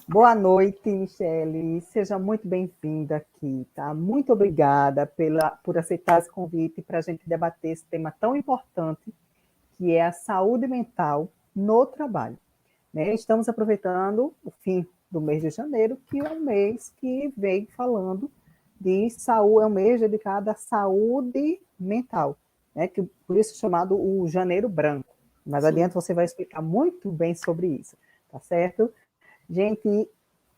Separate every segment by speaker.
Speaker 1: Boa noite, Michele. Seja muito bem-vinda aqui, tá? Muito obrigada por aceitar esse convite para a gente debater esse tema tão importante, que é a saúde mental no trabalho, né? Estamos aproveitando o fim do mês de janeiro, que é um mês que vem falando de saúde, é um mês dedicado à saúde mental, né? Que, por isso chamado o Janeiro Branco. Mais
Speaker 2: Sim.
Speaker 1: adiante você vai explicar muito bem sobre isso, tá certo? Gente,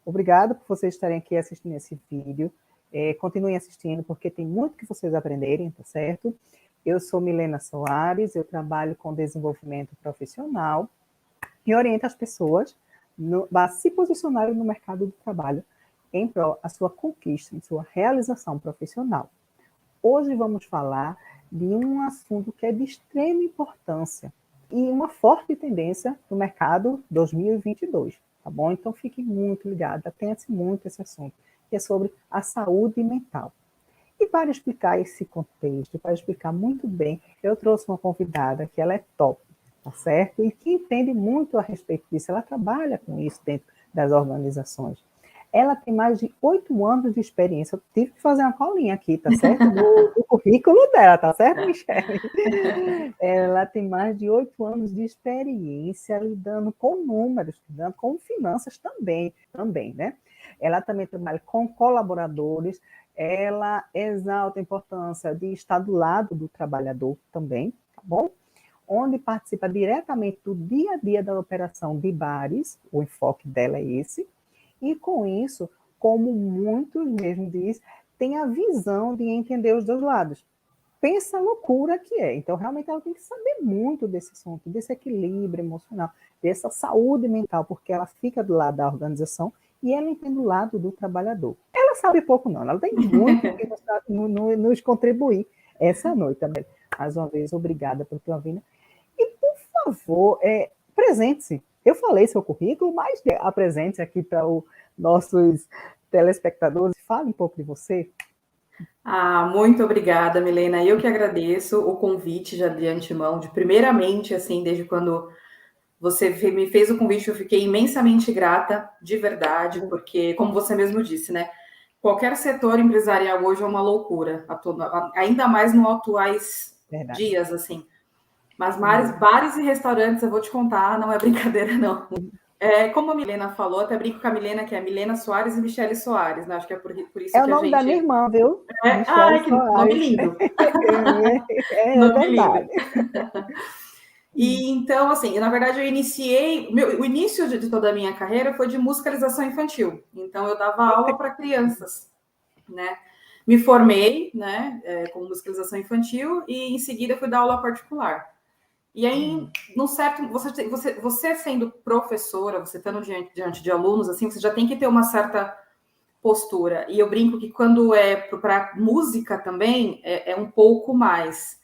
Speaker 1: obrigado por vocês estarem aqui assistindo esse vídeo. Continuem assistindo, porque tem muito que vocês aprenderem, tá certo? Eu sou Milena Soares, eu trabalho com desenvolvimento profissional e oriento as pessoas a se posicionarem no mercado do trabalho em prol da sua conquista, em sua realização profissional. Hoje vamos falar de um assunto que é de extrema importância e uma forte tendência no mercado 2022, tá bom? Então fique muito ligado, atente muito a esse assunto, que é sobre a saúde mental. E para explicar esse contexto, para explicar muito bem, eu trouxe uma convidada que ela é top, tá certo? E que entende muito a respeito disso, ela trabalha com isso dentro das organizações. Ela tem mais de 8 anos de experiência. Eu tive que fazer uma colinha aqui, tá certo? Do currículo dela, tá certo, Michele? Ela tem mais de 8 anos de experiência lidando com números, lidando com finanças também, né? Ela também trabalha com colaboradores, ela exalta a importância de estar do lado do trabalhador também, tá bom? Onde participa diretamente do dia a dia da operação de bares, o enfoque dela é esse, e com isso, como muitos mesmo diz, tem a visão de entender os dois lados. Pensa a loucura que é. Então, realmente, ela tem que saber muito desse assunto, desse equilíbrio emocional, dessa saúde mental, porque ela fica do lado da organização e ela entende do lado do trabalhador. Ela sabe pouco, não. Ela tem muito que nos contribuir essa noite também. Mais uma vez, obrigada por tua vinda. E, por favor, presente-se. Eu falei seu currículo, mas apresente aqui para os nossos telespectadores. Fale um pouco de você.
Speaker 2: Muito obrigada, Milena. Eu que agradeço o convite já de antemão, primeiramente, assim, desde quando você me fez o convite, eu fiquei imensamente grata, de verdade, porque, como você mesmo disse, né? Qualquer setor empresarial hoje é uma loucura, ainda mais nos atuais dias, assim. Mas bares e restaurantes, eu vou te contar, não é brincadeira, não. Como a Milena falou, até brinco com a Milena, que é Milena Soares e Michele Soares, né? Acho que é por isso
Speaker 1: É o
Speaker 2: que a
Speaker 1: nome da minha
Speaker 2: gente...
Speaker 1: irmã, viu? Michele
Speaker 2: Que nome
Speaker 1: Soares.
Speaker 2: lindo!
Speaker 1: É
Speaker 2: Nome lindo.
Speaker 1: verdade.
Speaker 2: E então, assim, na verdade, eu iniciei... O início de toda a minha carreira foi de musicalização infantil. Então, eu dava aula para crianças, né? Me formei, né, com musicalização infantil e, em seguida, fui dar aula particular. E aí, num certo... Você sendo professora, você estando diante de alunos, assim, você já tem que ter uma certa postura. E eu brinco que quando é para música também, é um pouco mais.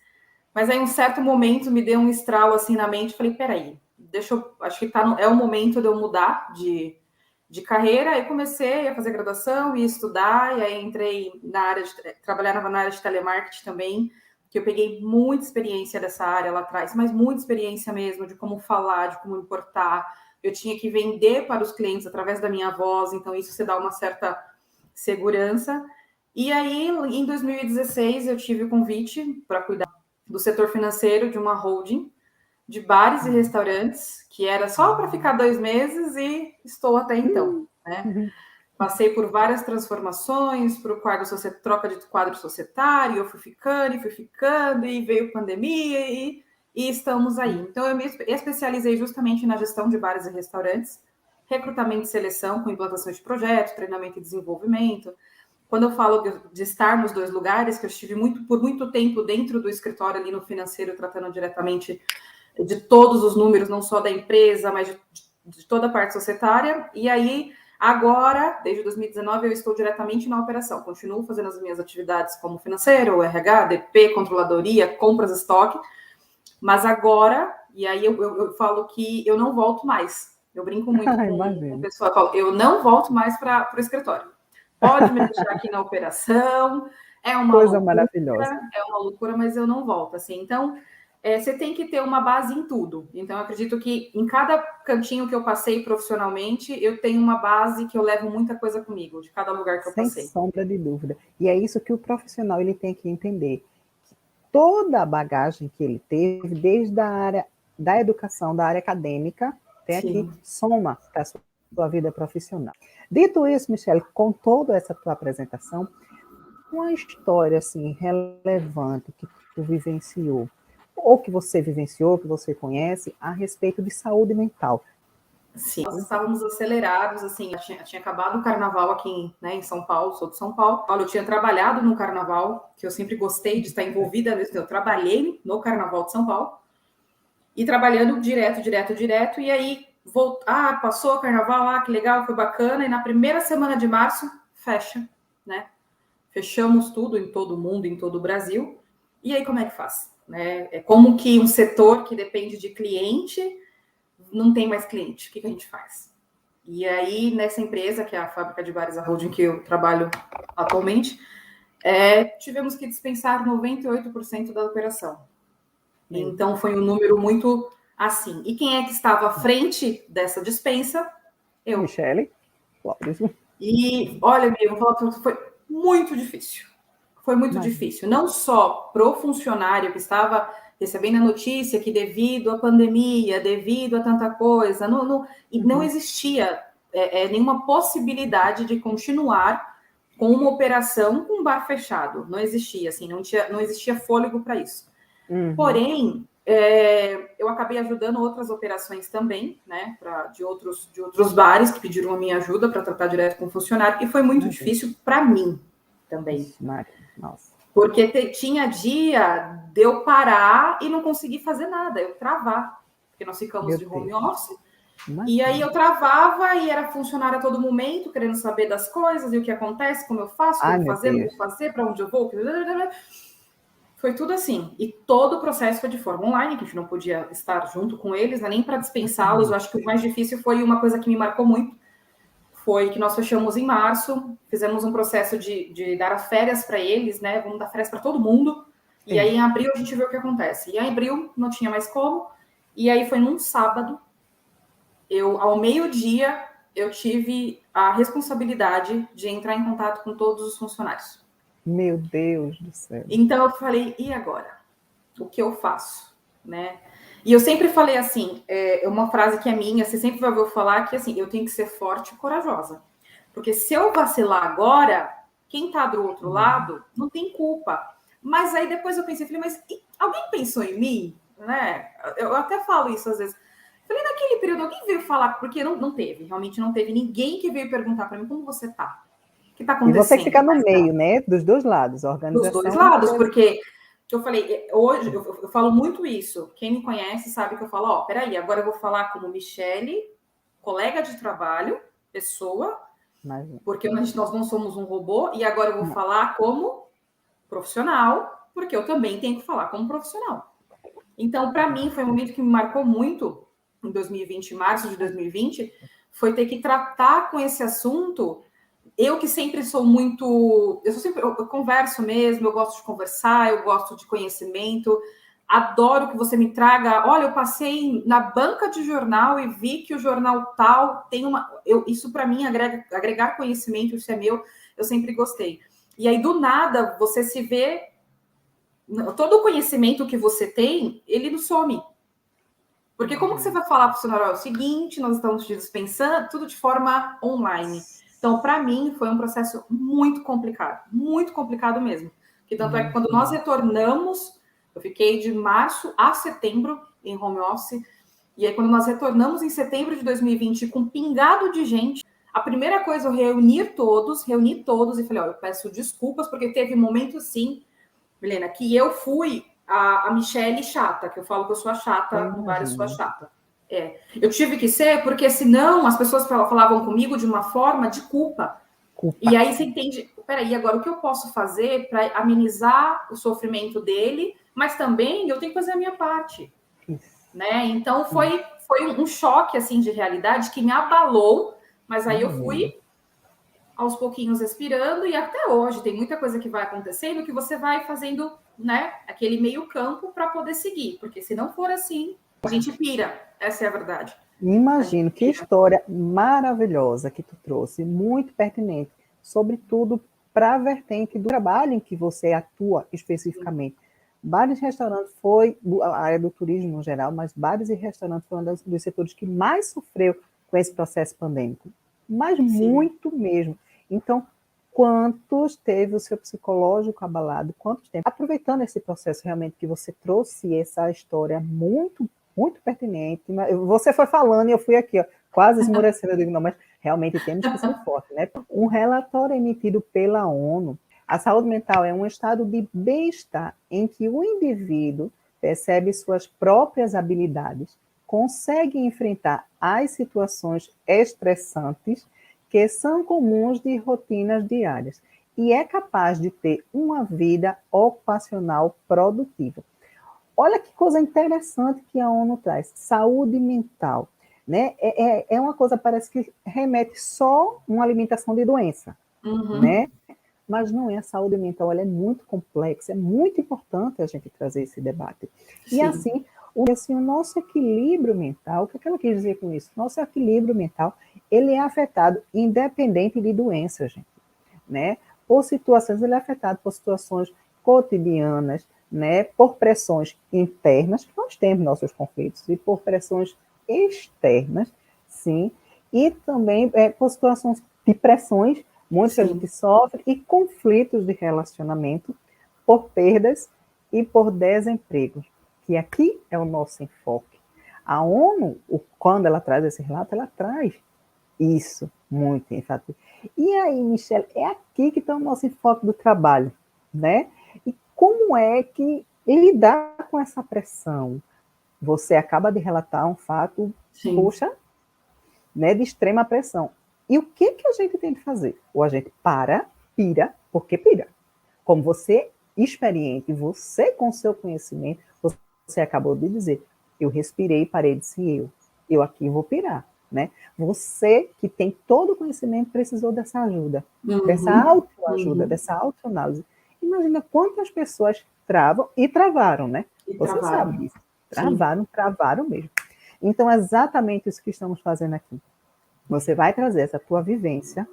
Speaker 2: Mas aí, um certo momento, me deu um estralo assim na mente. Falei, peraí, acho que é o momento de eu mudar de carreira. Aí comecei a fazer graduação e estudar. E aí entrei trabalhava na área de telemarketing também, que eu peguei muita experiência dessa área lá atrás, mas muita experiência mesmo de como falar, de como importar. Eu tinha que vender para os clientes através da minha voz, então isso você dá uma certa segurança. E aí, em 2016, eu tive o convite para cuidar do setor financeiro de uma holding de bares e restaurantes, que era só para ficar 2 meses e estou até então, né? Passei por várias transformações, por troca de quadro societário, eu fui ficando, e veio pandemia, e estamos aí. Então, eu me especializei justamente na gestão de bares e restaurantes, recrutamento e seleção, com implantação de projetos, treinamento e desenvolvimento. Quando eu falo de estar nos dois lugares, que eu estive por muito tempo dentro do escritório ali no financeiro, tratando diretamente de todos os números, não só da empresa, mas de toda a parte societária. E aí, agora, desde 2019, eu estou diretamente na operação. Continuo fazendo as minhas atividades como financeiro, RH, DP, controladoria, compras, estoque. Mas agora, e aí eu falo que eu não volto mais. Eu brinco muito com o pessoal, eu falo, eu não volto mais para o escritório. Pode me deixar aqui na operação,
Speaker 1: Coisa maravilhosa.
Speaker 2: é uma loucura, mas eu não volto, assim. Então, você tem que ter uma base em tudo. Então, eu acredito que em cada cantinho que eu passei profissionalmente, eu tenho uma base que eu levo muita coisa comigo, de cada lugar que eu passei.
Speaker 1: Sem sombra de dúvida. E é isso que o profissional ele tem que entender. Toda a bagagem que ele teve, desde a área da educação, da área acadêmica, até aqui, soma para a sua vida profissional. Dito isso, Michele, com toda essa tua apresentação, uma história assim relevante que tu vivenciou, ou que você vivenciou, que você conhece, a respeito de saúde mental.
Speaker 2: Sim, nós estávamos acelerados, assim, tinha acabado o carnaval aqui, né, em São Paulo, sou de São Paulo. Eu tinha trabalhado no carnaval, que eu sempre gostei de estar envolvida, eu trabalhei no carnaval de São Paulo, e trabalhando direto, e aí, passou o carnaval, que legal, foi bacana, e na primeira semana de março, fecha, né, fechamos tudo em todo o mundo, em todo o Brasil, e aí como é que faz? Né? É como que um setor que depende de cliente não tem mais cliente, o que a gente faz? E aí, nessa empresa, que é a Fábrica de Bares, a holding que eu trabalho atualmente, tivemos que dispensar 98% da operação. Então, foi um número muito assim. E quem é que estava à frente dessa dispensa? Eu.
Speaker 1: Michele.
Speaker 2: E, olha, eu vou falar para você, foi muito difícil. Foi muito difícil. Não só para o funcionário que estava recebendo a notícia que devido à pandemia, devido a tanta coisa, não existia nenhuma possibilidade de continuar com uma operação com um bar fechado. Não existia, assim, não existia fôlego para isso. Porém, eu acabei ajudando outras operações também, né, de outros bares que pediram a minha ajuda para tratar direto com o funcionário, e foi muito difícil para mim também.
Speaker 1: Nossa.
Speaker 2: Porque tinha dia de eu parar e não conseguir fazer nada, eu travar. Porque nós ficamos de home office. E aí eu travava e era funcionário a todo momento, querendo saber das coisas e o que acontece, como eu faço, como fazer, não vou fazer, para onde eu vou. Foi tudo assim. E todo o processo foi de forma online, que a gente não podia estar junto com eles, né, nem para dispensá-los. Eu acho que o mais difícil foi uma coisa que me marcou muito, foi que nós fechamos em março, fizemos um processo de dar as férias para eles, né? Vamos dar férias para todo mundo. Sim. E aí, em abril, a gente vê o que acontece. E em abril, não tinha mais como. E aí, foi num sábado, ao meio-dia, eu tive a responsabilidade de entrar em contato com todos os funcionários.
Speaker 1: Meu Deus do céu.
Speaker 2: Então, eu falei, e agora? O que eu faço? Né? E eu sempre falei assim, uma frase que é minha, você sempre vai ouvir eu falar que assim, eu tenho que ser forte e corajosa. Porque se eu vacilar agora, quem está do outro lado não tem culpa. Mas aí depois eu pensei, falei, mas alguém pensou em mim? Né? Eu até falo isso às vezes. Falei, naquele período, alguém veio falar, porque não teve, realmente não teve ninguém que veio perguntar para mim como você está. O que está acontecendo?
Speaker 1: E você fica no meio, né? Dos dois lados, a organização.
Speaker 2: Dos dois lados, porque eu falei, hoje eu falo muito isso. Quem me conhece sabe que eu falo, peraí, agora eu vou falar como Michele, colega de trabalho, pessoa, porque nós não somos um robô, e agora eu vou falar como profissional, porque eu também tenho que falar como profissional. Então, para mim, foi um momento que me marcou muito em 2020, março de 2020, foi ter que tratar com esse assunto. Eu que sempre sou muito... Eu converso mesmo, eu gosto de conversar, eu gosto de conhecimento, adoro que você me traga... Olha, eu passei na banca de jornal e vi que o jornal tal tem uma... isso, para mim, agregar conhecimento, isso é meu, eu sempre gostei. E aí, do nada, você se vê... Todo o conhecimento que você tem, ele não some. Porque como que você vai falar para o funcionário? É o seguinte, nós estamos te dispensando, tudo de forma online. Então, para mim, foi um processo muito complicado mesmo. Que tanto é que quando nós retornamos, eu fiquei de março a setembro em home office, e aí quando nós retornamos em setembro de 2020 com um pingado de gente, a primeira coisa eu reuni todos e falei, eu peço desculpas, porque teve um momento, sim, Milena, que eu fui a Michele chata, que eu falo que eu sou a chata no bar, eu sou a chata. Eu tive que ser, porque senão as pessoas falavam comigo de uma forma de culpa. E aí você entende, peraí, agora o que eu posso fazer para amenizar o sofrimento dele, mas também eu tenho que fazer a minha parte. Né? Então foi um choque assim de realidade que me abalou, mas aí eu fui aos pouquinhos respirando, e até hoje tem muita coisa que vai acontecendo que você vai fazendo né, aquele meio campo para poder seguir, porque se não for assim, a gente pira, essa é a verdade.
Speaker 1: Imagino, que história maravilhosa que tu trouxe, muito pertinente, sobretudo para a vertente do trabalho em que você atua especificamente. Bares e restaurantes foi, a área do turismo no geral, mas bares e restaurantes foi um dos setores que mais sofreu com esse processo pandêmico, mas Sim. muito mesmo. Então, quantos teve o seu psicológico abalado, quantos teve? Aproveitando esse processo realmente que você trouxe essa história muito pertinente. Você foi falando e eu fui aqui, ó, quase esmorecendo. Eu digo, não, mas realmente temos que ser fortes, né? Um relatório emitido pela ONU, a saúde mental é um estado de bem-estar em que o indivíduo percebe suas próprias habilidades, consegue enfrentar as situações estressantes que são comuns de rotinas diárias e é capaz de ter uma vida ocupacional produtiva. Olha que coisa interessante que a ONU traz, saúde mental. Né? É uma coisa, parece que remete só uma alimentação de doença, né? Mas não é a saúde mental, ela é muito complexa, é muito importante a gente trazer esse debate. Sim. E assim, o nosso equilíbrio mental, o que ela quis dizer com isso? Nosso equilíbrio mental, ele é afetado independente de doença, gente, né? Por situações, ele é afetado por situações cotidianas, né, por pressões internas, que nós temos nossos conflitos, e por pressões externas, sim, e também por situações de pressões, muitas que a gente sofre, e conflitos de relacionamento, por perdas e por desemprego, que aqui é o nosso enfoque. A ONU, quando ela traz esse relato, ela traz isso muito enfático. E aí, Michele, é aqui que está o nosso enfoque do trabalho, né? E como é que lidar com essa pressão? Você acaba de relatar um fato, poxa, né, de extrema pressão. E o que a gente tem que fazer? Ou a gente pira, porque pira. Como você, experiente, você com seu conhecimento, você acabou de dizer, eu respirei, parei de ser eu aqui vou pirar. Né? Você que tem todo o conhecimento precisou dessa ajuda, dessa autoajuda, dessa autoanálise. Imagina quantas pessoas travam e travaram, né? Você sabe disso. Travaram mesmo. Então, é exatamente isso que estamos fazendo aqui. Você vai trazer essa tua vivência,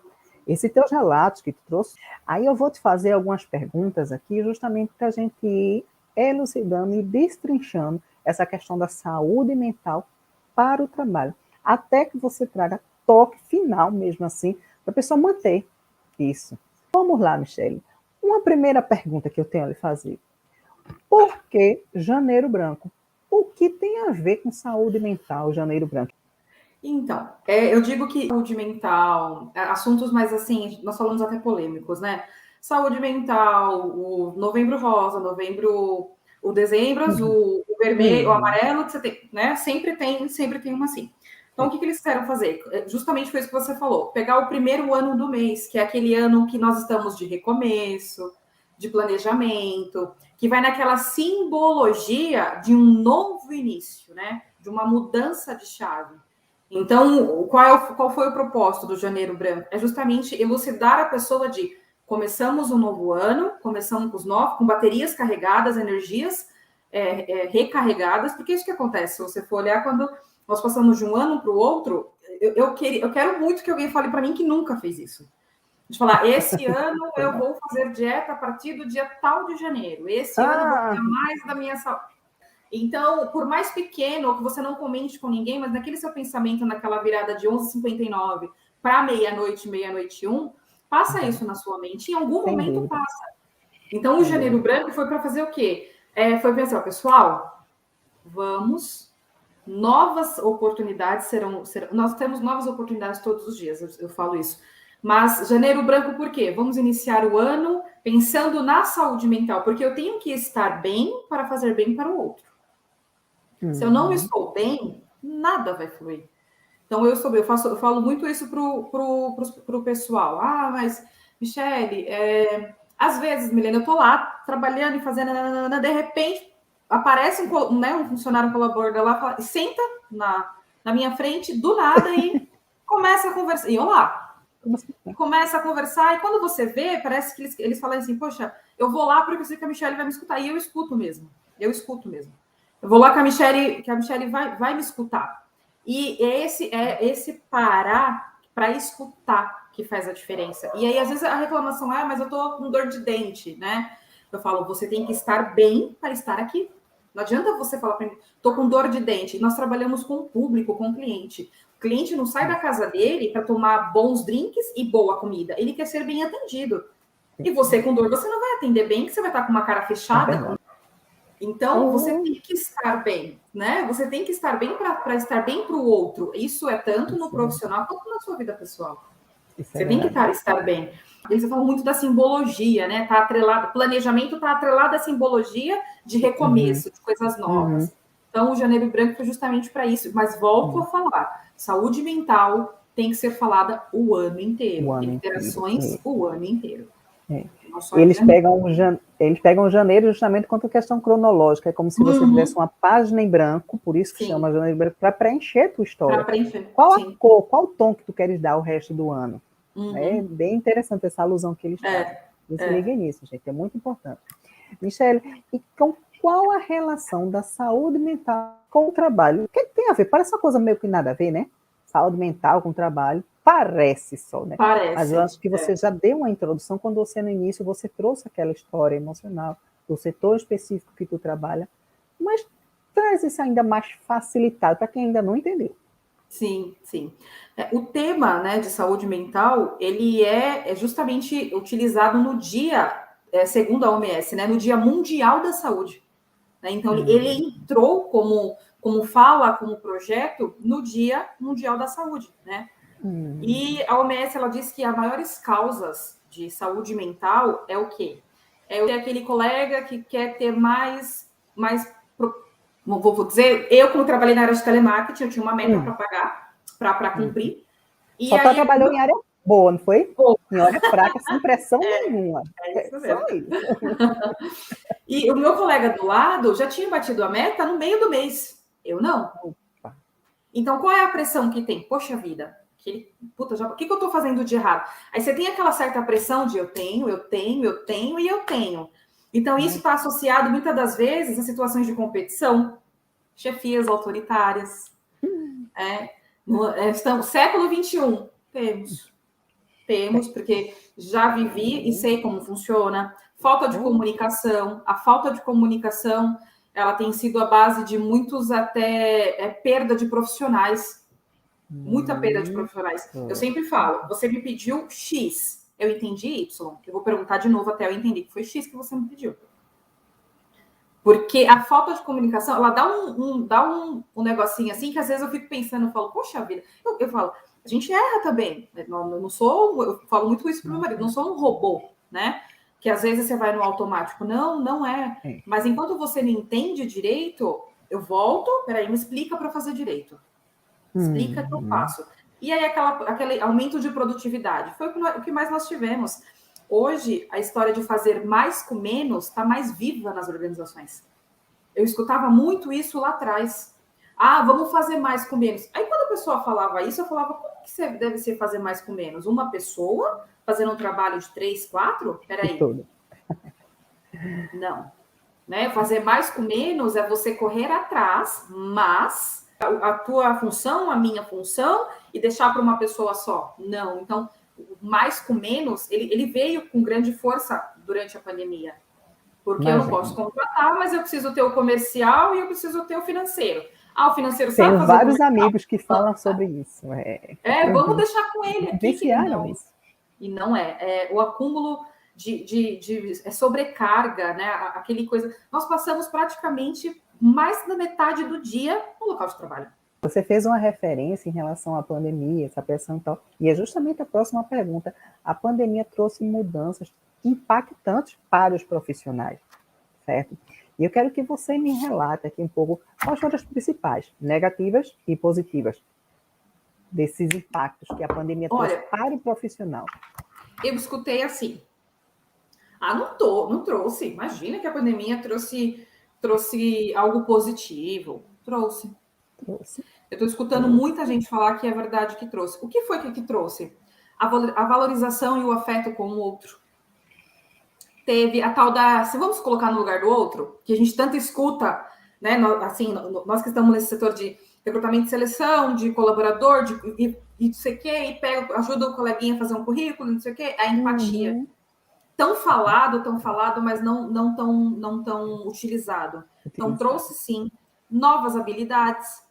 Speaker 1: esses teus relatos que tu trouxe. Aí eu vou te fazer algumas perguntas aqui, justamente para a gente ir elucidando e destrinchando essa questão da saúde mental para o trabalho. Até que você traga toque final mesmo assim, para a pessoa manter isso. Vamos lá, Michele. Uma primeira pergunta que eu tenho a lhe fazer. Por que Janeiro Branco? O que tem a ver com saúde mental, Janeiro Branco?
Speaker 2: Então, eu digo que saúde mental, assuntos mais assim, nós falamos até polêmicos, né? Saúde mental, o novembro rosa, o dezembro azul, o vermelho, o amarelo, que você tem, né? Sempre tem uma assim. Então, o que eles quiseram fazer? Justamente foi isso que você falou, pegar o primeiro ano do mês, que é aquele ano que nós estamos de recomeço, de planejamento, que vai naquela simbologia de um novo início, né? De uma mudança de chave. Então, qual foi o propósito do Janeiro Branco? É justamente elucidar a pessoa de começamos um novo ano, começamos com baterias carregadas, energias recarregadas, porque isso que acontece, se você for olhar, quando nós passamos de um ano para o outro, eu quero muito que alguém fale para mim que nunca fez isso. De falar, esse ano eu vou fazer dieta a partir do dia tal de janeiro, esse ano eu vou cuidar mais da minha saúde. Então, por mais pequeno, que você não comente com ninguém, mas naquele seu pensamento, naquela virada de 11h59 para meia-noite, meia-noite 1, passa isso na sua mente, em algum momento passa. Então, o Janeiro Branco foi para fazer o quê? Foi pensar, pessoal, novas oportunidades serão. Nós temos novas oportunidades todos os dias, eu falo isso. Mas Janeiro Branco, por quê? Vamos iniciar o ano pensando na saúde mental, porque eu tenho que estar bem para fazer bem para o outro. Se eu não estou bem, nada vai fluir. Então, eu falo muito isso pro pessoal. Ah, mas, Michele, às vezes, Milena, eu tô lá trabalhando e fazendo, de repente, aparece um funcionário colaborador lá, senta na minha frente, do nada, e começa a conversar. E eu lá, E começa a conversar, e quando você vê, parece que eles falam assim, poxa, eu vou lá porque eu sei que a Michelle vai me escutar, e eu escuto mesmo. Eu vou lá que a Michelle vai me escutar. E esse parar para escutar que faz a diferença. E aí, às vezes, a reclamação é, mas eu tô com dor de dente, né? Eu falo, você tem que estar bem para estar aqui. Não adianta você falar para mim, tô com dor de dente. Nós trabalhamos com o público, com o cliente. O cliente não sai da casa dele para tomar bons drinks e boa comida. Ele quer ser bem atendido. E você com dor, você não vai atender bem, que você vai estar com uma cara fechada. Então, você tem que estar bem, né? Você tem que estar bem para estar bem para o outro. Isso é tanto no profissional quanto na sua vida pessoal. Você tem que estar bem. Eles falam muito da simbologia, né? Tá atrelado, planejamento está atrelado à simbologia de recomeço, de coisas novas. Então, o Janeiro Branco foi justamente para isso. Mas volto a falar, saúde mental tem que ser falada o ano inteiro. Tem que ter ações o ano inteiro.
Speaker 1: Eles pegam janeiro justamente quanto à questão cronológica, é como se você tivesse uma página em branco, por isso que chama janeiro branco, para preencher a tua história. Qual a cor, qual o tom que tu queres dar o resto do ano? É bem interessante essa alusão que eles fazem. Se liguem nisso, gente, é muito importante. Michelle, e qual a relação da saúde mental com o trabalho? O que tem a ver? Parece uma coisa meio que nada a ver, né? Saúde mental com o trabalho. Parece só, né?
Speaker 2: Parece.
Speaker 1: Mas eu acho que você já deu uma introdução quando você, no início, você trouxe aquela história emocional do setor específico que tu trabalha, mas traz isso ainda mais facilitado para quem ainda não entendeu.
Speaker 2: Sim. O tema, né, de saúde mental, ele é justamente utilizado no dia, segundo a OMS, né, no Dia Mundial da Saúde. Né? Então, ele entrou como fala, como projeto, no Dia Mundial da Saúde, né? E a OMS, ela diz que as maiores causas de saúde mental é o quê? É aquele colega que quer ter mais vou dizer, eu como trabalhei na área de telemarketing, eu tinha uma meta para pagar, para cumprir. E
Speaker 1: só aí, trabalhou em área boa, não foi? Em área fraca, sem pressão nenhuma.
Speaker 2: É isso mesmo. Só isso. E o meu colega do lado já tinha batido a meta no meio do mês. Eu não. Então, qual é a pressão que tem? Poxa vida, o que eu estou fazendo de errado? Aí você tem aquela certa pressão de eu tenho. Então, isso está associado, muitas das vezes, a situações de competição, chefias autoritárias. Estamos século XXI. Temos, porque já vivi e sei como funciona. Falta de comunicação. A falta de comunicação, ela tem sido a base de muitos até perda de profissionais. Muita perda de profissionais. Eu sempre falo, você me pediu X, eu entendi Y. Eu vou perguntar de novo até eu entender que foi X que você me pediu. Porque a falta de comunicação, ela dá um negocinho assim, que às vezes eu fico pensando, eu falo, poxa vida, eu falo, a gente erra também. Eu falo muito isso pro meu marido, não sou um robô, né? Que às vezes você vai no automático. Não é. Mas enquanto você não entende direito, eu volto, peraí, me explica para fazer direito. Explica que eu faço. E aí aquele aumento de produtividade. Foi o que mais nós tivemos. Hoje, a história de fazer mais com menos está mais viva nas organizações. Eu escutava muito isso lá atrás. Vamos fazer mais com menos. Aí, quando a pessoa falava isso, eu falava, como que você deve ser fazer mais com menos? Uma pessoa fazendo um trabalho de 3, 4? Peraí. Não. Né? Fazer mais com menos é você correr atrás, mas a tua função, a minha função, e deixar para uma pessoa só. Não. Então, mais com menos, ele veio com grande força durante a pandemia. Porque eu não posso contratar, mas eu preciso ter o comercial e eu preciso ter o financeiro. O financeiro sabe fazer.
Speaker 1: Tenho vários amigos que falam sobre isso.
Speaker 2: Vamos deixar com ele aqui.
Speaker 1: Isso.
Speaker 2: E não é. O acúmulo de sobrecarga, né? Aquele coisa. Nós passamos praticamente mais da metade do dia no local de trabalho.
Speaker 1: Você fez uma referência em relação à pandemia, essa pressão e tal, e é justamente a próxima pergunta. A pandemia trouxe mudanças impactantes para os profissionais, certo? E eu quero que você me relate aqui um pouco quais foram as principais, negativas e positivas, desses impactos que a pandemia trouxe para o profissional.
Speaker 2: Eu escutei assim, não trouxe, imagina que a pandemia trouxe algo positivo, trouxe. Eu estou escutando muita gente falar que é verdade que trouxe. O que foi que trouxe? a valorização e o afeto com o outro. Teve a tal da, se vamos colocar no lugar do outro, que a gente tanto escuta, né? Nós que estamos nesse setor de recrutamento e seleção, de colaborador, e não sei o quê, e ajuda o coleguinha a fazer um currículo, não sei o quê, a empatia.
Speaker 1: Uhum.
Speaker 2: Tão falado, mas não tão utilizado. Então, trouxe, sim, novas habilidades.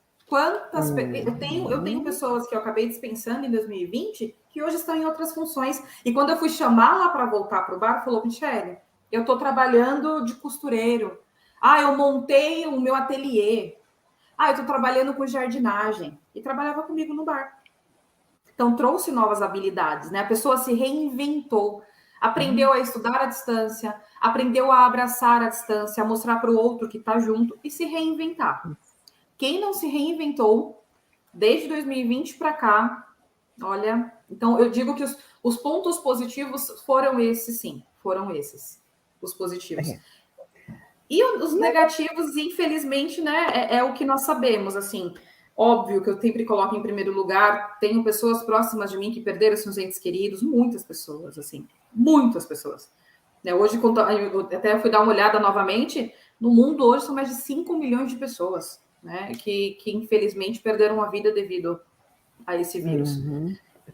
Speaker 2: Eu tenho pessoas que eu acabei dispensando em 2020 que hoje estão em outras funções. E quando eu fui chamá-la para voltar para o bar, falou, Michele, eu estou trabalhando de costureiro. Eu montei o meu ateliê. Eu estou trabalhando com jardinagem. E trabalhava comigo no bar. Então, trouxe novas habilidades, né? A pessoa se reinventou, aprendeu a estudar à distância, aprendeu a abraçar à distância, a mostrar para o outro que está junto e se reinventar. Quem não se reinventou, desde 2020 para cá, olha... Então, eu digo que os pontos positivos foram esses, sim. Foram esses, os positivos. E os negativos, infelizmente, né, é o que nós sabemos, assim... Óbvio que eu sempre coloco em primeiro lugar, tenho pessoas próximas de mim que perderam seus entes queridos, muitas pessoas, assim, muitas pessoas. Hoje, eu até fui dar uma olhada novamente, no mundo hoje são mais de 5 milhões de pessoas, né, que infelizmente perderam a vida devido a esse vírus.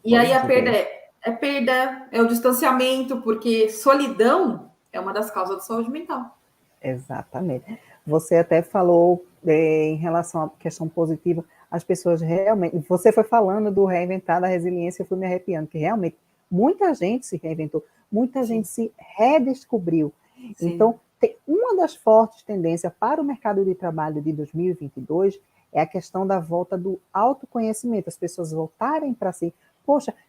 Speaker 2: E aí a perda, é o distanciamento, porque solidão é uma das causas da saúde mental.
Speaker 1: Exatamente. Você até falou em relação à questão positiva, as pessoas realmente... Você foi falando do reinventar, da resiliência, eu fui me arrepiando, que realmente muita gente se reinventou, muita gente se redescobriu. Sim. Então, uma das fortes tendências para o mercado de trabalho de 2022 é a questão da volta do autoconhecimento, as pessoas voltarem para si,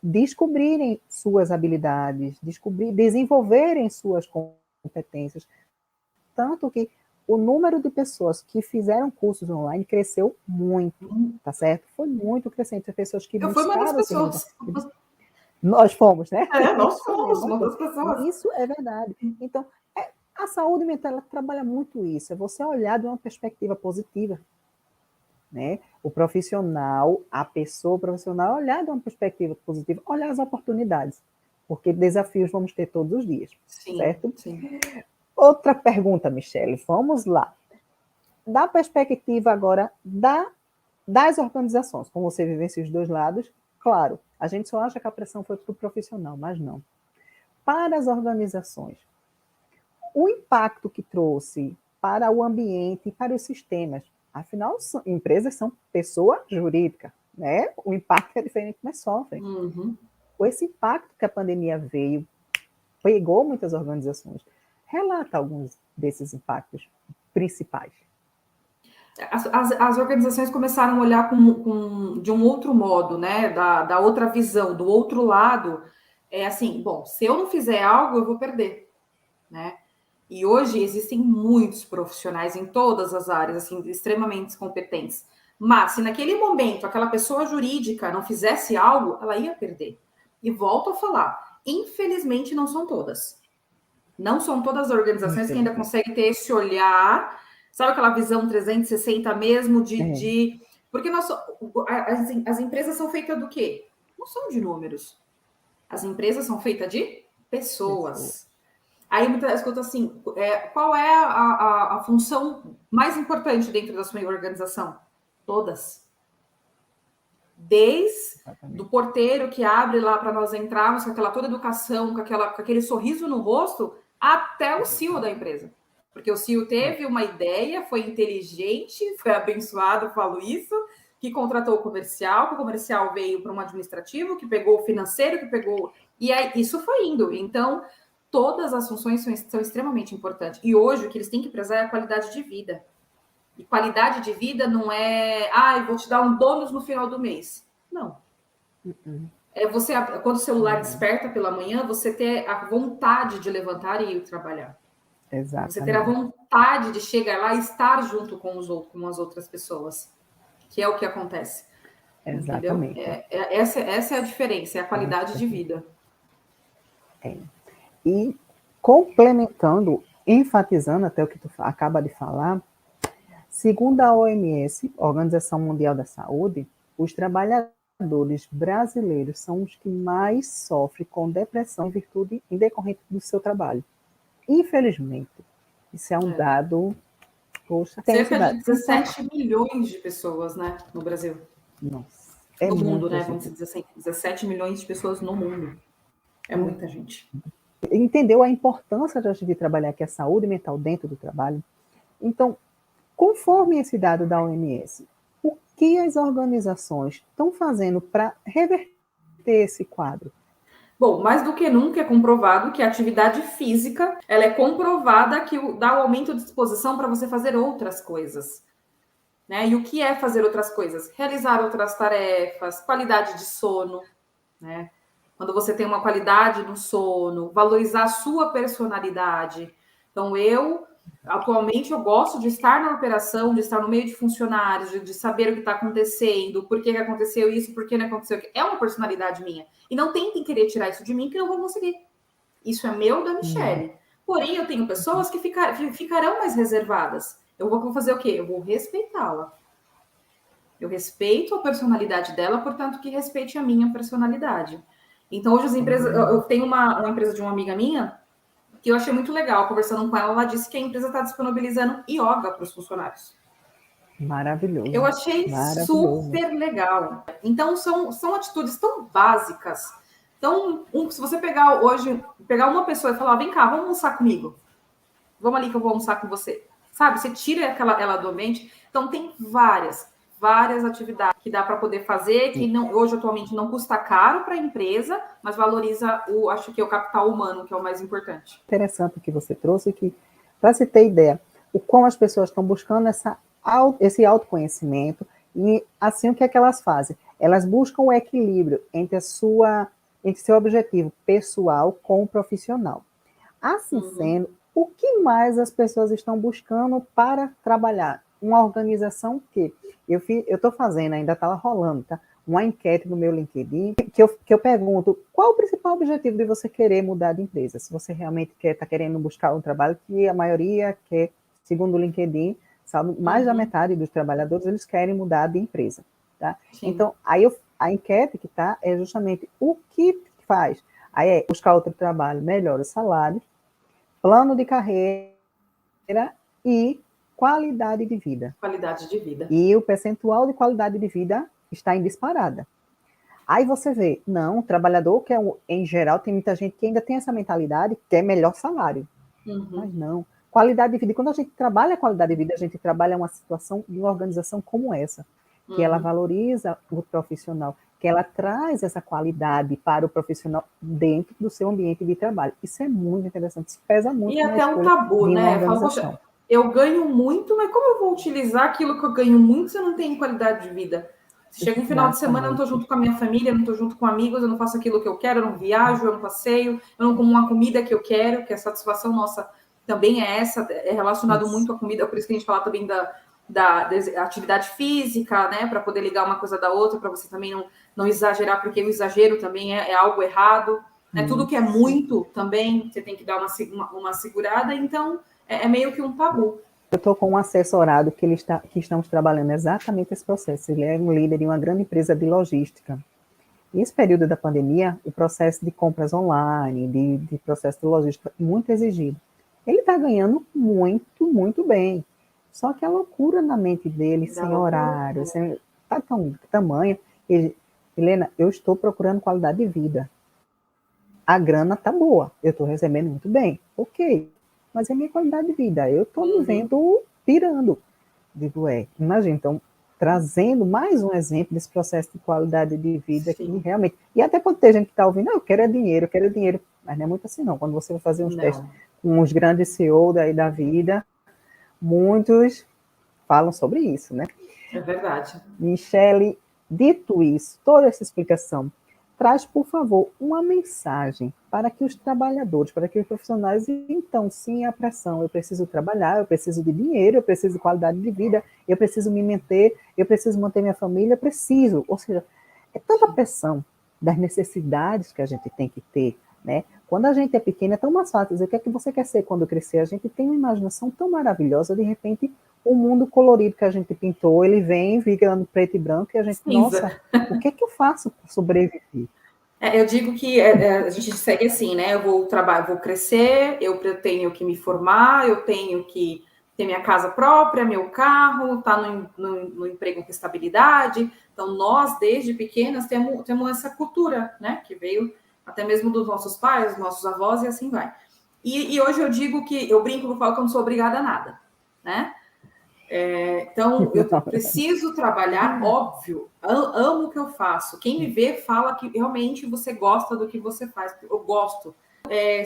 Speaker 1: descobrirem suas habilidades, desenvolverem suas competências. Tanto que o número de pessoas que fizeram cursos online cresceu muito, tá certo? Foi muito crescente. As pessoas que
Speaker 2: eu fui uma das pessoas.
Speaker 1: Nós fomos, né?
Speaker 2: Nós fomos uma das pessoas.
Speaker 1: Isso é verdade. Então, a saúde mental, ela trabalha muito isso. É você olhar de uma perspectiva positiva, né? O profissional, a pessoa profissional, olhar de uma perspectiva positiva, olhar as oportunidades, porque desafios vamos ter todos os dias,
Speaker 2: sim,
Speaker 1: certo?
Speaker 2: Sim.
Speaker 1: Outra pergunta, Michele, vamos lá. Da perspectiva agora das organizações, como você vivencia os dois lados, claro, a gente só acha que a pressão foi para o profissional, mas não. Para as organizações, o impacto que trouxe para o ambiente e para os sistemas, afinal, empresas são pessoa jurídica, né? O impacto é diferente, mas sofrem. Esse impacto que a pandemia veio, pegou muitas organizações. Relata alguns desses impactos principais.
Speaker 2: As organizações começaram a olhar de um outro modo, né? Da outra visão, do outro lado. É assim, bom, se eu não fizer algo, eu vou perder, né? E hoje existem muitos profissionais em todas as áreas, assim, extremamente competentes. Mas se naquele momento aquela pessoa jurídica não fizesse algo, ela ia perder. E volto a falar, infelizmente não são todas. Não são todas as organizações que ainda conseguem ter esse olhar, sabe aquela visão 360 mesmo de... Porque as empresas são feitas do quê? Não são de números. As empresas são feitas de pessoas. Aí muitas vezes escuta assim, qual é a função mais importante dentro da sua organização? Todas. Desde do porteiro que abre lá para nós entrarmos com aquela toda educação, com aquele sorriso no rosto, até o CEO da empresa. Porque o CEO teve uma ideia, foi inteligente, foi abençoado, falo isso, que contratou o comercial, que o comercial veio para um administrativo, que pegou o financeiro, que pegou... E aí, isso foi indo. Então, todas as funções são extremamente importantes. E hoje, o que eles têm que prezar é a qualidade de vida. E qualidade de vida não é... eu vou te dar um bônus no final do mês. Não. É você, quando o celular desperta pela manhã, você ter a vontade de levantar e ir trabalhar. Exatamente. Você ter a vontade de chegar lá e estar junto com as outras pessoas, que é o que acontece. Exatamente. Essa é a diferença, é a qualidade de vida.
Speaker 1: E complementando, enfatizando até o que tu acaba de falar, segundo a OMS, Organização Mundial da Saúde, os trabalhadores trabalhadores brasileiros são os que mais sofrem com depressão em decorrente do seu trabalho. Infelizmente, isso é um dado, poxa, tem
Speaker 2: cerca de 17 milhões de pessoas, né, no Brasil.
Speaker 1: Nossa,
Speaker 2: no mundo, né, vamos dizer assim, 17 milhões de pessoas no mundo. É muita gente.
Speaker 1: Entendeu a importância de trabalhar aqui a saúde mental dentro do trabalho? Então, conforme esse dado da OMS, o que as organizações estão fazendo para reverter esse quadro?
Speaker 2: Bom, mais do que nunca é comprovado que a atividade física, ela é comprovada que dá o aumento de disposição para você fazer outras coisas. Né? E o que é fazer outras coisas? Realizar outras tarefas, qualidade de sono, né? Quando você tem uma qualidade no sono, valorizar a sua personalidade. Então, atualmente, eu gosto de estar na operação, de estar no meio de funcionários, de saber o que está acontecendo, por que aconteceu isso, por que não aconteceu aquilo. É uma personalidade minha. E não tentem querer tirar isso de mim, que eu não vou conseguir. Isso é meu, da Michelle. Porém, eu tenho pessoas que ficarão mais reservadas. Eu vou fazer o quê? Eu vou respeitá-la. Eu respeito a personalidade dela, portanto, que respeite a minha personalidade. Então, hoje as empresas... Eu tenho uma empresa de uma amiga minha que eu achei muito legal. Conversando com ela, ela disse que a empresa está disponibilizando yoga para os funcionários.
Speaker 1: Maravilhoso.
Speaker 2: Eu achei super legal. Então, são atitudes tão básicas. Então, se você pegar uma pessoa e falar, vem cá, vamos almoçar comigo. Vamos ali que eu vou almoçar com você. Sabe, você tira ela do ambiente. Então, tem várias atividades que dá para poder fazer, que hoje atualmente não custa caro para a empresa, mas valoriza acho que é o capital humano, que é o mais importante.
Speaker 1: Interessante que você trouxe, que, para se ter ideia, o como as pessoas estão buscando esse autoconhecimento, e assim o que é que elas fazem? Elas buscam o equilíbrio entre seu objetivo pessoal com o profissional. Assim sendo, o que mais as pessoas estão buscando para trabalhar? Uma organização que eu estou fazendo, ainda está rolando, tá? Uma enquete no meu LinkedIn, que eu pergunto, qual o principal objetivo de você querer mudar de empresa? Se você realmente está querendo buscar um trabalho, que a maioria quer, segundo o LinkedIn, sabe, mais da metade dos trabalhadores, eles querem mudar de empresa. Tá? Então, a enquete que está é justamente o que faz. Aí é buscar outro trabalho, melhora o salário, plano de carreira e qualidade de vida.
Speaker 2: Qualidade de vida.
Speaker 1: E o percentual de qualidade de vida está em disparada. Aí você vê, não, o trabalhador, que em geral, tem muita gente que ainda tem essa mentalidade, que é melhor salário. Mas não. Qualidade de vida. E quando a gente trabalha a qualidade de vida, a gente trabalha uma situação de uma organização como essa, que ela valoriza o profissional, que ela traz essa qualidade para o profissional dentro do seu ambiente de trabalho. Isso é muito interessante, isso pesa muito.
Speaker 2: E até um tabu, né? Eu falo, poxa, eu ganho muito, mas como eu vou utilizar aquilo que eu ganho muito se eu não tenho qualidade de vida? Se chega um final de semana, eu não estou junto com a minha família, eu não estou junto com amigos, eu não faço aquilo que eu quero, eu não viajo, eu não passeio, eu não como uma comida que eu quero, que a satisfação nossa também é essa, é relacionado muito à comida, por isso que a gente fala também da atividade física, né, para poder ligar uma coisa da outra, para você também não exagerar, porque o exagero também é algo errado, né? Tudo que é muito também, você tem que dar uma segurada, então é meio que um tabu.
Speaker 1: Eu estou com um assessorado que estamos trabalhando exatamente esse processo. Ele é um líder de uma grande empresa de logística. E esse período da pandemia, o processo de compras online, de processo de logística, muito exigido. Ele está ganhando muito, muito bem. Só que a loucura na mente dele, sem horário, está tamanha. Helena, eu estou procurando qualidade de vida. A grana está boa, eu estou recebendo muito bem. Ok, mas é minha qualidade de vida. Eu estou me vendo pirando. Digo, imagina, então, trazendo mais um exemplo desse processo de qualidade de vida que realmente... E até pode ter gente que está ouvindo, eu quero dinheiro, mas não é muito assim não. Quando você vai fazer uns testes com os grandes CEO daí da vida, muitos falam sobre isso, né?
Speaker 2: É verdade.
Speaker 1: Michelle, dito isso, toda essa explicação, traz, por favor, uma mensagem para que os trabalhadores, para que os profissionais, então, sim, a pressão. Eu preciso trabalhar, eu preciso de dinheiro, eu preciso de qualidade de vida, eu preciso me manter, eu preciso manter minha família, eu preciso. Ou seja, é tanta pressão das necessidades que a gente tem que ter, né? Quando a gente é pequena, é tão mais fácil dizer o que é que você quer ser quando crescer. A gente tem uma imaginação tão maravilhosa, de repente, o mundo colorido que a gente pintou, ele vem virando preto e branco, e a gente, nossa, o que eu faço para sobreviver?
Speaker 2: Eu digo que a gente segue assim, né? Eu vou crescer, eu tenho que me formar, eu tenho que ter minha casa própria, meu carro, estar no emprego com estabilidade. Então, nós, desde pequenas, temos essa cultura, né? Que veio até mesmo dos nossos pais, dos nossos avós, e assim vai. E hoje eu digo que, eu brinco, eu falo que eu não sou obrigada a nada, né? Então, eu preciso trabalhar, óbvio, amo o que eu faço. Quem me vê fala que realmente você gosta do que você faz. Eu gosto.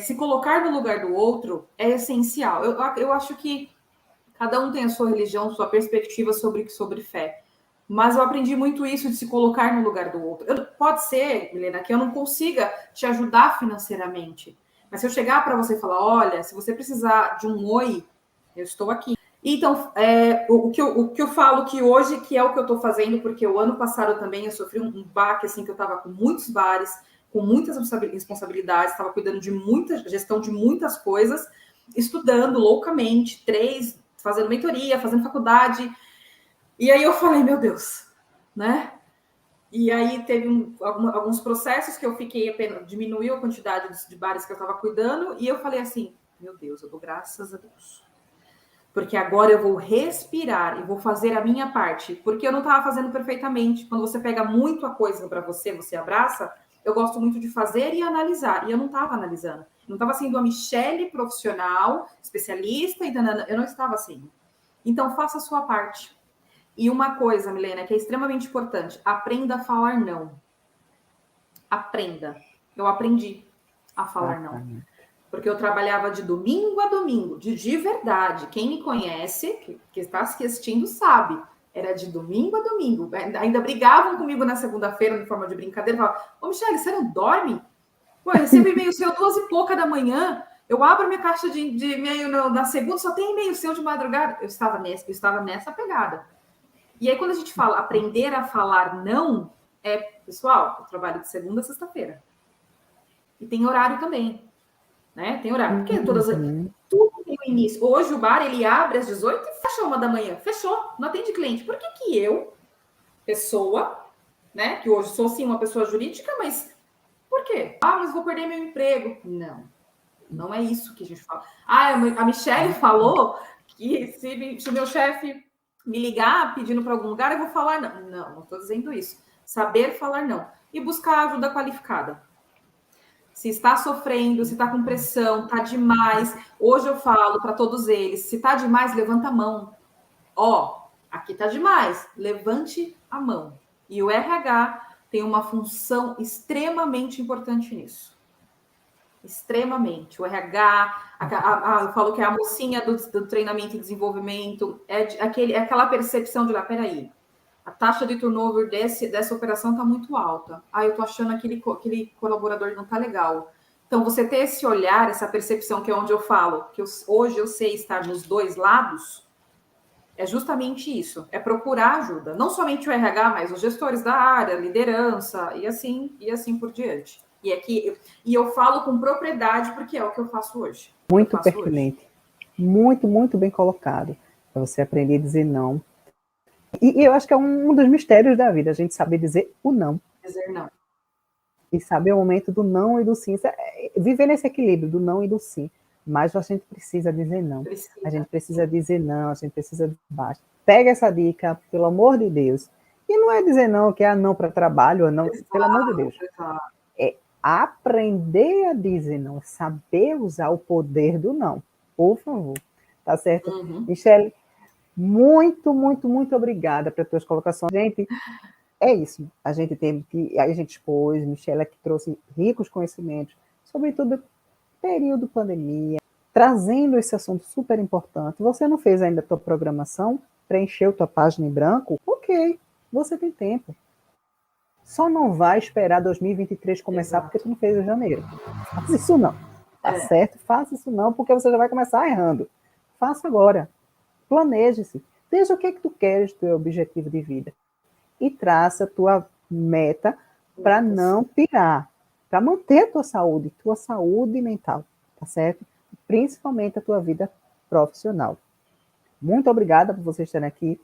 Speaker 2: Se colocar no lugar do outro é essencial. Eu acho que cada um tem a sua religião, sua perspectiva sobre fé. Mas eu aprendi muito isso de se colocar no lugar do outro. Pode ser, Helena, que eu não consiga te ajudar financeiramente. Mas se eu chegar para você e falar, olha, se você precisar de um oi, eu estou aqui. Então, o que eu falo que hoje, que é o que eu estou fazendo, porque o ano passado também eu sofri um baque, assim, que eu estava com muitos bares, com muitas responsabilidades, estava cuidando de gestão de muitas coisas, estudando loucamente, fazendo mentoria, fazendo faculdade. E aí eu falei, meu Deus, né? E aí teve alguns processos que eu fiquei apenas, diminuiu a quantidade de bares que eu estava cuidando, e eu falei assim, meu Deus, eu dou graças a Deus. Porque agora eu vou respirar e vou fazer a minha parte, porque eu não estava fazendo perfeitamente. Quando você pega muito a coisa para você abraça, eu gosto muito de fazer e analisar, e eu não estava analisando. Eu não estava sendo a Michele profissional, especialista, eu não estava assim. Então, faça a sua parte. E uma coisa, Milena, que é extremamente importante, aprenda a falar não. Aprenda. Eu aprendi a falar não. Porque eu trabalhava de domingo a domingo, de verdade. Quem me conhece, que está se assistindo, sabe. Era de domingo a domingo. Ainda brigavam comigo na segunda-feira, em forma de brincadeira. Falavam, ô, Michele, você não dorme? Pô, eu recebo e-mail seu 2h pouca da manhã. Eu abro minha caixa de e-mail na segunda, só tem e-mail seu de madrugada. Eu estava nessa pegada. E aí, quando a gente fala aprender a falar não, pessoal, eu trabalho de segunda a sexta-feira. E tem horário também. Né? Tem horário. Porque tudo tem o início. Hoje o bar ele abre às 18 e fecha 1 da manhã. Fechou, não atende cliente. Por que eu, pessoa, né? Que hoje sou sim uma pessoa jurídica, mas por quê? Mas vou perder meu emprego. Não é isso que a gente fala. A Michele falou que se o meu chefe me ligar pedindo para algum lugar, eu vou falar não. Não estou dizendo isso. Saber falar não. E buscar ajuda qualificada. Se está sofrendo, se está com pressão, está demais. Hoje eu falo para todos eles, se está demais, levanta a mão. Aqui está demais, levante a mão. E o RH tem uma função extremamente importante nisso. Extremamente. O RH, eu falo que é a mocinha do treinamento e desenvolvimento, é aquela percepção de lá, peraí, a taxa de turnover dessa operação está muito alta. Eu estou achando aquele colaborador não está legal. Então, você ter esse olhar, essa percepção, que é onde eu falo, que hoje eu sei estar nos dois lados, é justamente isso. É procurar ajuda. Não somente o RH, mas os gestores da área, liderança, e assim por diante. E eu falo com propriedade, porque é o que eu faço hoje.
Speaker 1: Muito pertinente. Muito, muito bem colocado. Para você aprender a dizer não. E eu acho que é um dos mistérios da vida, a gente saber dizer o não.
Speaker 2: Dizer não.
Speaker 1: E saber o momento do não e do sim. Viver nesse equilíbrio do não e do sim. Mas a gente precisa dizer não. A gente precisa dizer não, a gente precisa dizer basta. Pega essa dica, pelo amor de Deus. E não é dizer não, que é não para trabalho, ou não, pelo amor de Deus. É aprender a dizer não, saber usar o poder do não. Por favor. Tá certo? Michele, muito, muito, muito obrigada pelas tuas colocações. Gente, é isso. A gente expôs, Michele que trouxe ricos conhecimentos, sobretudo período pandemia, trazendo esse assunto super importante. Você não fez ainda a tua programação, preencheu tua página em branco? Ok, você tem tempo. Só não vai esperar 2023 começar. Exato. Porque tu não fez em janeiro. Faça isso não. Tá certo? Faça isso não, porque você já vai começar errando. Faça agora. Planeje-se. Veja o que é que tu queres, teu objetivo de vida. E traça a tua meta para não pirar. Para manter a tua saúde mental. Tá certo? Principalmente a tua vida profissional. Muito obrigada por vocês estarem aqui.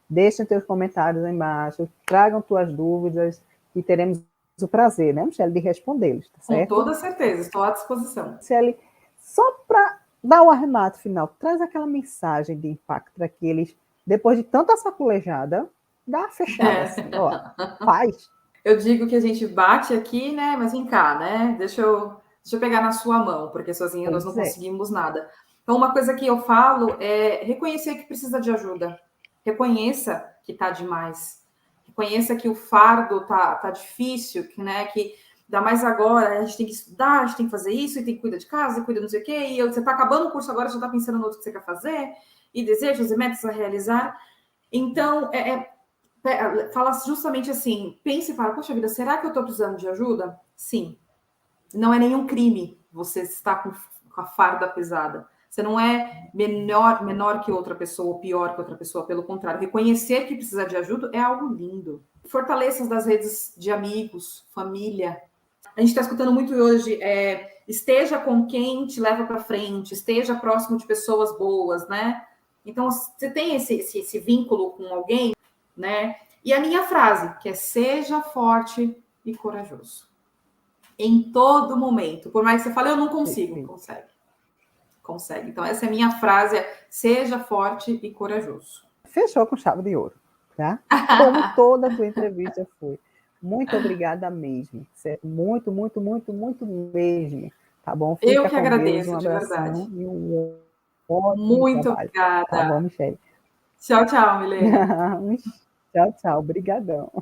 Speaker 1: Deixem seus comentários aí embaixo, tragam suas dúvidas e teremos o prazer, né, Michele, de respondê-los, tá certo?
Speaker 2: Com toda certeza, estou à disposição.
Speaker 1: Michele, só para dar o arremate final, traz aquela mensagem de impacto para que eles, depois de tanta sacolejada, dá uma fechada assim, ó, paz.
Speaker 2: Eu digo que a gente bate aqui, né, mas vem cá, né, deixa eu pegar na sua mão, porque sozinha nós não conseguimos nada. Então, uma coisa que eu falo é reconhecer que precisa de ajuda. Reconheça que tá demais. Reconheça que o fardo tá difícil, que, né, que ainda mais agora, a gente tem que estudar, a gente tem que fazer isso, e tem que cuidar de casa, e cuida não sei o quê, e você tá acabando o curso agora, já tá pensando no outro que você quer fazer, e desejos e metas a realizar. Então, fala justamente assim, pense e fala, poxa vida, será que eu tô precisando de ajuda? Sim. Não é nenhum crime você estar com a farda pesada. Você não é menor que outra pessoa, ou pior que outra pessoa, pelo contrário. Reconhecer que precisa de ajuda é algo lindo. Fortaleça das redes de amigos, família. A gente está escutando muito hoje, esteja com quem te leva para frente, esteja próximo de pessoas boas, né? Então, você tem esse vínculo com alguém, né? E a minha frase, que é seja forte e corajoso. Em todo momento. Por mais que você fale, eu não consigo. Consegue. Então, essa é a minha frase, seja forte e corajoso.
Speaker 1: Fechou com chave de ouro, tá? Como toda a tua entrevista foi. Muito obrigada mesmo. Muito, muito, muito, muito mesmo. Tá bom?
Speaker 2: Fica eu que agradeço,
Speaker 1: Deus,
Speaker 2: de verdade.
Speaker 1: E um ótimo
Speaker 2: muito
Speaker 1: trabalho.
Speaker 2: obrigada.
Speaker 1: Tá bom, Michele?
Speaker 2: Tchau, Milene.
Speaker 1: Tchau. Obrigadão.